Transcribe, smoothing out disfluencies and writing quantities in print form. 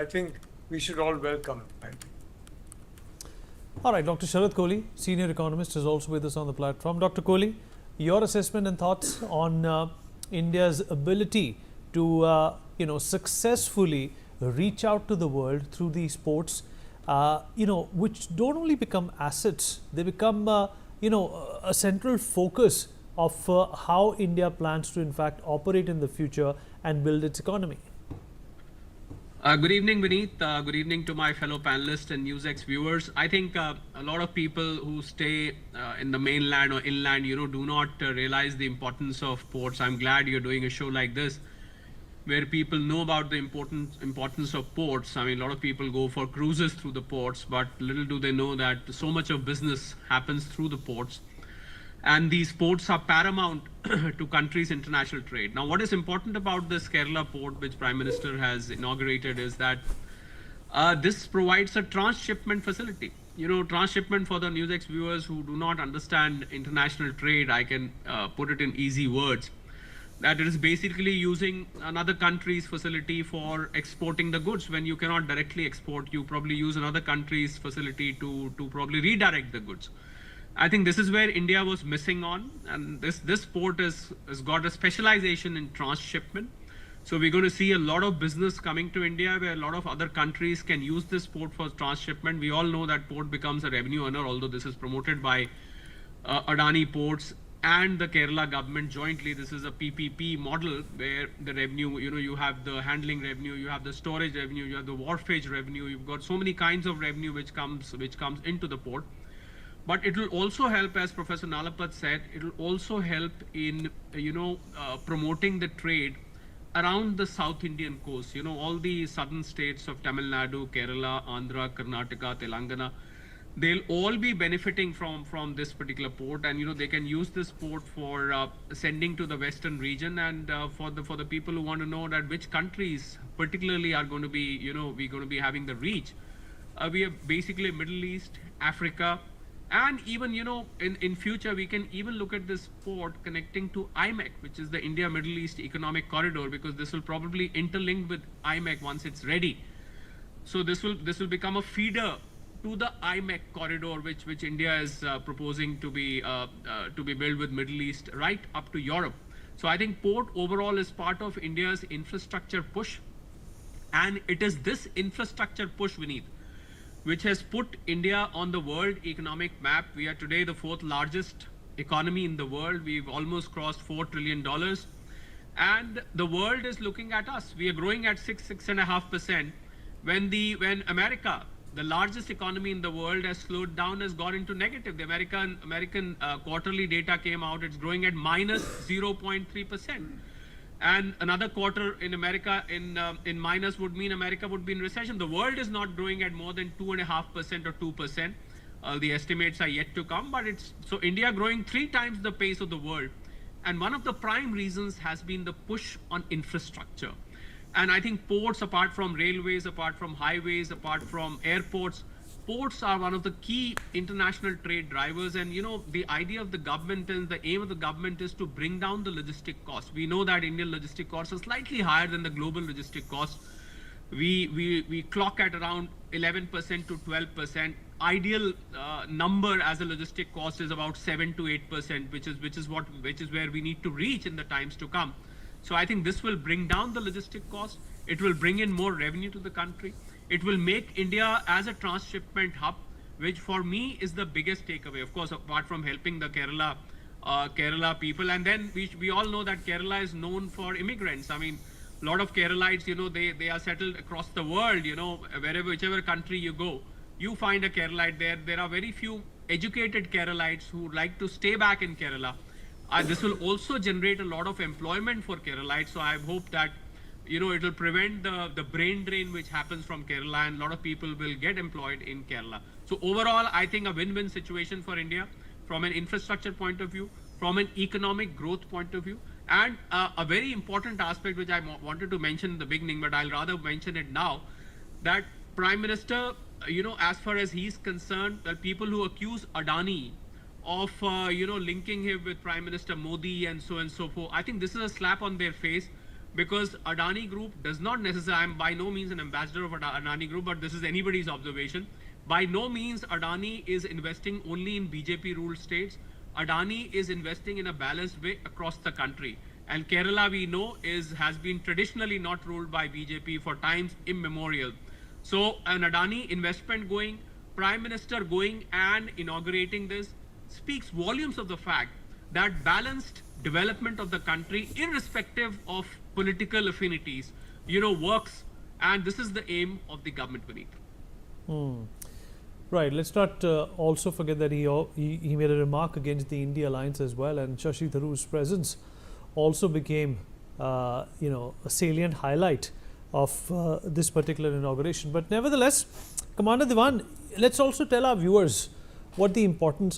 I think we should all welcome it. All right, Dr. Sharad Kohli, senior economist, is also with us on the platform. Dr. Kohli, your assessment and thoughts on India's ability to, successfully reach out to the world through these ports, which don't only become assets, they become, a central focus of how India plans to, in fact, operate in the future and build its economy. Good evening, Vineet. Good evening to my fellow panelists and Newsx viewers. I think a lot of people who stay in the mainland or inland, do not realize the importance of ports. I'm glad you're doing a show like this, where people know about the importance of ports. I mean, a lot of people go for cruises through the ports, but little do they know that so much of business happens through the ports. And these ports are paramount to countries' international trade. Now, what is important about this Kerala port, which Prime Minister has inaugurated, is that this provides a transshipment facility. Transshipment, for the Newsx viewers who do not understand international trade, I can put it in easy words, that it is basically using another country's facility for exporting the goods. When you cannot directly export, you probably use another country's facility to probably redirect the goods. I think this is where India was missing on, and this port has got a specialization in transshipment. So we're going to see a lot of business coming to India, where a lot of other countries can use this port for transshipment. We all know that port becomes a revenue earner, although this is promoted by Adani Ports and the Kerala government jointly. This is a PPP model where the revenue, you have the handling revenue, you have the storage revenue, you have the wharfage revenue. You've got so many kinds of revenue which comes into the port. But it will also help, as Professor Nalapat said, it will also help in, promoting the trade around the South Indian coast. All the southern states of Tamil Nadu, Kerala, Andhra, Karnataka, Telangana, they'll all be benefiting from this particular port, and they can use this port for sending to the western region, and for the people who want to know that which countries particularly are going to be, we're going to be having the reach. We have basically Middle East, Africa. And even, in future, we can even look at this port connecting to IMEC, which is the India Middle East Economic Corridor, because this will probably interlink with IMEC once it's ready. So this will become a feeder to the IMEC corridor, which India is proposing to be built with Middle East right up to Europe. So I think port overall is part of India's infrastructure push, and it is this infrastructure push, Vineet, which has put India on the world economic map. We are today the 4th largest economy in the world. We've almost crossed $4 trillion. And the world is looking at us. We are growing at 6.5%. When America, the largest economy in the world, has slowed down, has gone into negative. The American quarterly data came out. It's growing at minus 0.3%. And another quarter in America in minus would mean America would be in recession. The world is not growing at more than 2.5% or 2%. The estimates are yet to come, but so India growing 3 times the pace of the world. And one of the prime reasons has been the push on infrastructure. And I think ports, apart from railways, apart from highways, apart from airports, ports are one of the key international trade drivers. And the idea of the government and the aim of the government is to bring down the logistic costs. We know that Indian logistic costs are slightly higher than the global logistic costs. We clock at around 11% to 12%. Ideal number as a logistic cost is about 7 to 8%, which is where we need to reach in the times to come. So I think this will bring down the logistic cost. It will bring in more revenue to the country. It will make India as a transshipment hub, which for me is the biggest takeaway. Of course, apart from helping the Kerala people, and then we all know that Kerala is known for immigrants. I mean, a lot of Keralites, they are settled across the world. Whichever country you go, you find a Keralite there. There are very few educated Keralites who like to stay back in Kerala. This will also generate a lot of employment for Keralites. So I hope that it will prevent the brain drain which happens from Kerala, and a lot of people will get employed in Kerala. So overall, I think a win-win situation for India from an infrastructure point of view, from an economic growth point of view, and a very important aspect which I wanted to mention in the beginning, but I'll rather mention it now, that Prime Minister, as far as he's concerned, that people who accuse Adani of, linking him with Prime Minister Modi and so forth, I think this is a slap on their face. because Adani Group does not necessarily, I'm by no means an ambassador of Adani Group, but this is anybody's observation. By no means Adani is investing only in BJP ruled states. Adani is investing in a balanced way across the country. And Kerala, we know, has been traditionally not ruled by BJP for times immemorial. So an Adani investment going, Prime Minister going and inaugurating this speaks volumes of the fact that balanced development of the country, irrespective of political affinities, works. And this is the aim of the government, Vineet. Right. Let's not also forget that he made a remark against the India alliance as well, and Shashi Tharoor's presence also became a salient highlight of this particular inauguration. But nevertheless, Commander Diwan, let's also tell our viewers what the importance